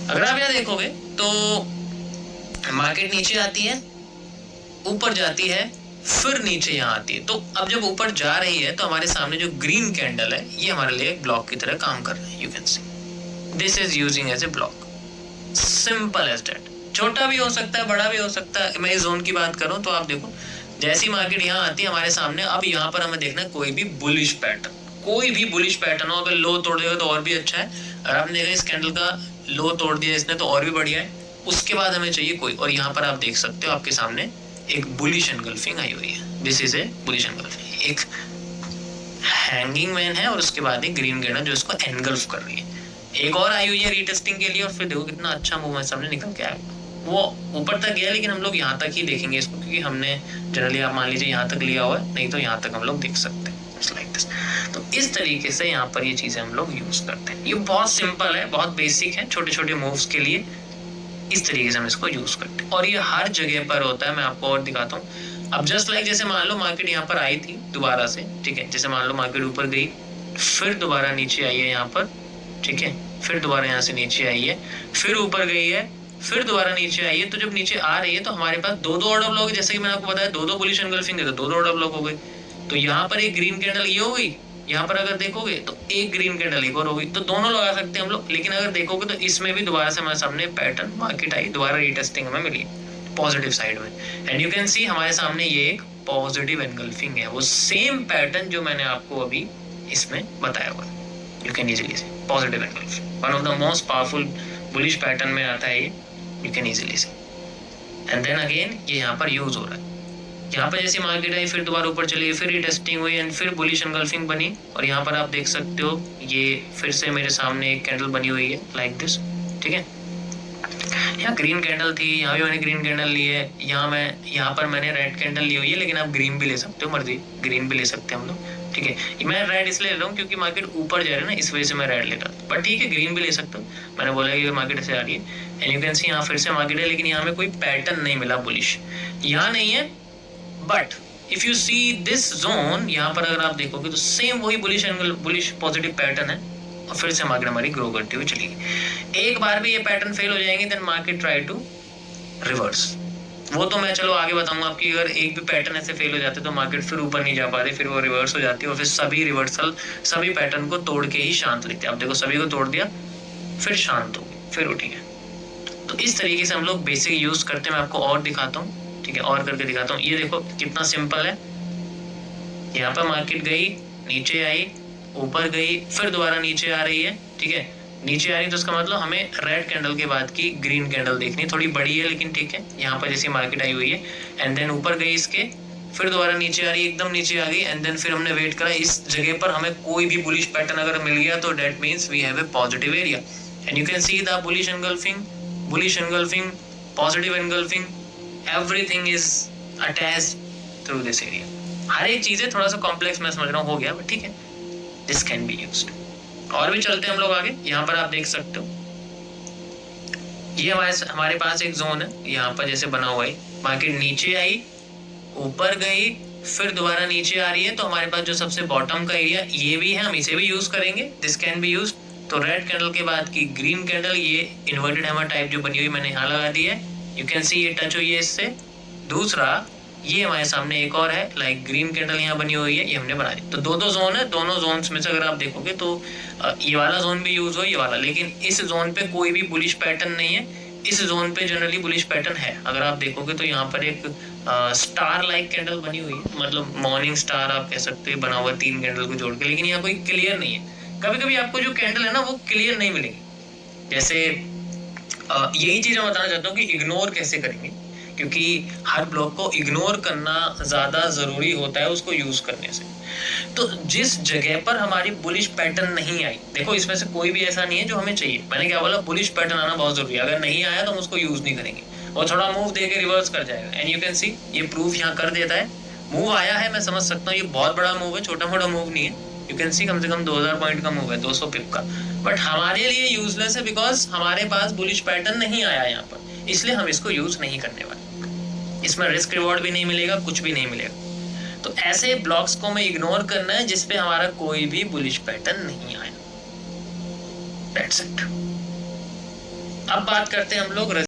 अगर आप यहाँ देखोगे तो मार्केट नीचे आती है, ऊपर जाती है, फिर नीचे यहाँ आती है। तो अब जब ऊपर जा रही है तो हमारे सामने जो ग्रीन कैंडल है ये हमारे लिए एक ब्लॉक की तरह काम कर रहा है। You can see this is using as a block, simple as that. छोटा भी हो सकता है, बड़ा भी हो सकता है। मैं इस जोन की बात करूं तो आप देखो जैसी मार्केट यहाँ आती है हमारे सामने, अब यहाँ पर हमें देखना है कोई भी बुलिश पैटर्न, कोई भी बुलिश पैटर्न हो। अगर लो तोड़ देगा तो और भी अच्छा है, और आपने देखा इस कैंडल का लो तोड़ दिया इसने तो और भी बढ़िया है। उसके बाद हमें चाहिए कोई, और यहाँ पर आप देख सकते हो आपके सामने एक बुलिश एनगल्फिंग आई हुई है। This is a bullish engulfing, एक हैंगिंग मैन है और उसके बाद एक ग्रीन कैंडल जो इसको एनगल्फ कर रही है। एक और आई हुई है रीटेस्टिंग के लिए, और फिर देखो कितना अच्छा मूव है सामने निकल के आया। वो ऊपर तक गया लेकिन हम लोग यहाँ तक ही देखेंगे इसको, क्योंकि हमने जनरली आप मान लीजिए यहाँ तक लिया हुआ है, नहीं तो यहाँ तक हम लोग देख सकते हैं लाइक दिस। तो इस तरीके से यहाँ पर ये चीजें हम लोग यूज करते हैं। ये बहुत सिंपल है, बहुत बेसिक है, छोटे छोटे मूव्स के लिए इस तरीके से हम इसको यूज करते हैं, और ये हर जगह पर होता है। मैं आपको और दिखाता हूँ। अब जस्ट लाइक जैसे मान लो मार्केट यहाँ पर आई थी दोबारा से, ठीक है, जैसे मान लो मार्केट ऊपर गई, फिर दोबारा नीचे आई है यहाँ पर, ठीक है, फिर दोबारा यहाँ से नीचे आई है, फिर ऊपर गई है, फिर दोबारा नीचे आई है। तो जब नीचे आ रही है तो हमारे पास दो ऑर्डर ब्लॉक है, जैसे कि मैंने आपको बताया दो बुलिश एनगल्फिंग है तो दो ऑर्डर ब्लॉक हो गए। तो यहाँ पर एक ग्रीन कैंडल ये हो गई, यहाँ पर अगर देखोगे तो एक ग्रीन कैंडल एक और होगी, तो दोनों लगा सकते हैं हम लोग। लेकिन अगर देखोगे तो इसमें भी दोबारा से हमारे सामने पैटर्न मार्केट आई, दोबारा रीटेस्टिंग हमें मिली पॉजिटिव साइड में, एंड यू कैन सी हमारे सामने ये एक पॉजिटिव एनगल्फिंग है, वो सेम पैटर्न जो मैंने आपको अभी इसमें बताया हुआ है। You can easily see positive engulfing, one of the most powerful bullish pattern में आता है ये, you can easily see. And then again ये यहाँ पर यूज हो रहा है। यहाँ पर जैसी मार्केट आई फिर दोबारा ऊपर चली, फिर रीटेस्टिंग हुई एंड फिर बुलिश एनगल्फिंग बनी, और यहाँ पर आप देख सकते हो ये फिर से मेरे सामने एक कैंडल बनी हुई है लाइक दिस, ठीक है। यहाँ ग्रीन कैंडल थी, यहाँ भी मैंने ग्रीन कैंडल ली है, यहाँ पर मैंने रेड कैंडल ली हुई है, लेकिन आप ग्रीन भी ले सकते हो, मर्जी ग्रीन भी ले सकते हैं हम लोग, ठीक है। मैं रेड इसलिए ले रहा हूँ क्योंकि मार्केट ऊपर जा रहा है ना, इस वजह से मैं रेड ले रहा था, पर ठीक है ग्रीन भी ले सकता हूँ। मैंने बोला कि मार्केट ऐसे आ रही है एंड यू कैन सी यहाँ फिर से मार्केट है, लेकिन यहाँ में कोई पैटर्न नहीं मिला बुलिश, यहाँ नहीं है। But if you see this zone, यहाँ पर अगर आप देखोगे तो सेम वही bullish angle, bullish positive pattern है, और फिर से मार्केट हमारी ग्रो करती हुई चली गई। एक बार भी ये पैटर्न फेल हो जाएंगे then market try to reverse. वो तो मैं चलो आगे बताऊंगा आपकी, अगर एक भी पैटर्न ऐसे फेल हो जाते तो मार्केट फिर ऊपर नहीं जा पाती, फिर वो रिवर्स हो जाती है, और फिर सभी रिवर्सल सभी पैटर्न को तोड़ के ही शांत लेते हैं। अब देखो सभी को तोड़ दिया, फिर शांत हो गई, फिर उठी है। तो इस तरीके से हम लोग बेसिक यूज करते हैं। मैं आपको और दिखाता हूँ, ठीक है, और करके दिखाता हूँ। ये देखो कितना सिंपल है। यहाँ पर मार्केट गई, नीचे आई, ऊपर गई, फिर दोबारा नीचे आ रही है, ठीक है, नीचे आ रही, तो इसका मतलब हमें रेड कैंडल के बाद की ग्रीन कैंडल देखनी, थोड़ी बड़ी है लेकिन ठीक है। यहाँ पर जैसी मार्केट आई हुई है एंड देन ऊपर गई इसके, फिर दोबारा नीचे आ रही है, एकदम नीचे आ गई, एंड देन फिर हमने वेट करा। इस जगह पर हमें कोई भी बुलिश पैटर्न अगर मिल गया तो that means we have a positive area, and you can see the bullish engulfing, positive engulfing, everything is attached through this area. हर एक चीजें थोड़ा सा कॉम्प्लेक्स मैं समझ रहा हूँ हो गया, बट ठीक है, दिस कैन बी यूज्ड। और भी चलते हैं हम लोग आगे। यहाँ पर आप देख सकते हो ये हमारे पास एक जोन है, यहाँ पर जैसे बना हुआ है, मार्केट नीचे आई, ऊपर गई, फिर दोबारा नीचे आ रही है, तो हमारे पास जो सबसे बॉटम का एरिया ये भी है, हम इसे भी यूज करेंगे, दिस कैन बी यूज। तो रेड कैंडल के बाद की ग्रीन कैंडल, ये इन्वर्टेड हैमर टाइप जो बनी हुई मैंने यहाँ लगा दी है, यू कैन सी ये टच हुई है इससे। दूसरा ये हमारे सामने एक और है, लाइक ग्रीन कैंडल यहाँ बनी हुई है, ये हमने बना दी। तो दो जोन है, दोनों जोन्स में से अगर आप देखोगे तो ये वाला जोन भी यूज हो, ये वाला, लेकिन इस जोन पे कोई भी बुलिश पैटर्न नहीं है। इस जोन पे जनरली बुलिश पैटर्न है। अगर आप देखोगे तो यहाँ पर एक स्टार लाइक कैंडल बनी हुई है, मतलब मॉर्निंग स्टार आप कह सकते हैं, बना हुआ 3 कैंडल को जोड़ के, लेकिन यहाँ कोई क्लियर नहीं है। कभी कभी आपको जो कैंडल है ना वो क्लियर नहीं मिलेगी। जैसे यही चीज मैं बताना चाहता हूँ कि इग्नोर कैसे करेंगे, क्योंकि हर ब्लॉक को इग्नोर करना ज्यादा जरूरी होता है उसको यूज करने से। तो जिस जगह पर हमारी बुलिश पैटर्न नहीं आई, देखो इसमें से कोई भी ऐसा नहीं है जो हमें चाहिए। मैंने क्या बोला, बुलिश पैटर्न आना बहुत जरूरी है। अगर नहीं आया तो हम उसको यूज नहीं करेंगे, और थोड़ा मूव देके रिवर्स कर जाएगा। एंड यू कैन सी ये प्रूफ यहाँ कर देता है। मूव आया है, मैं समझ सकता हूँ, ये बहुत बड़ा मूव है, छोटा मोटा मूव नहीं है। यू कैन सी कम से कम 2000 पॉइंट का मूव है, 200 पिप का, बट हमारे लिए यूजलेस है बिकॉज हमारे पास बुलिश पैटर्न नहीं आया यहाँ पर, इसलिए हम इसको यूज नहीं करने वाले। इसमें रिस्क रिवॉर्ड भी नहीं मिलेगा, कुछ भी नहीं मिलेगा। तो ऐसे ब्लॉक्स को हमें इग्नोर करना है जिसपे हमारा कोई भी बुलिश पैटर्न नहीं आया। That's it. अब बात करते हैं हम लोग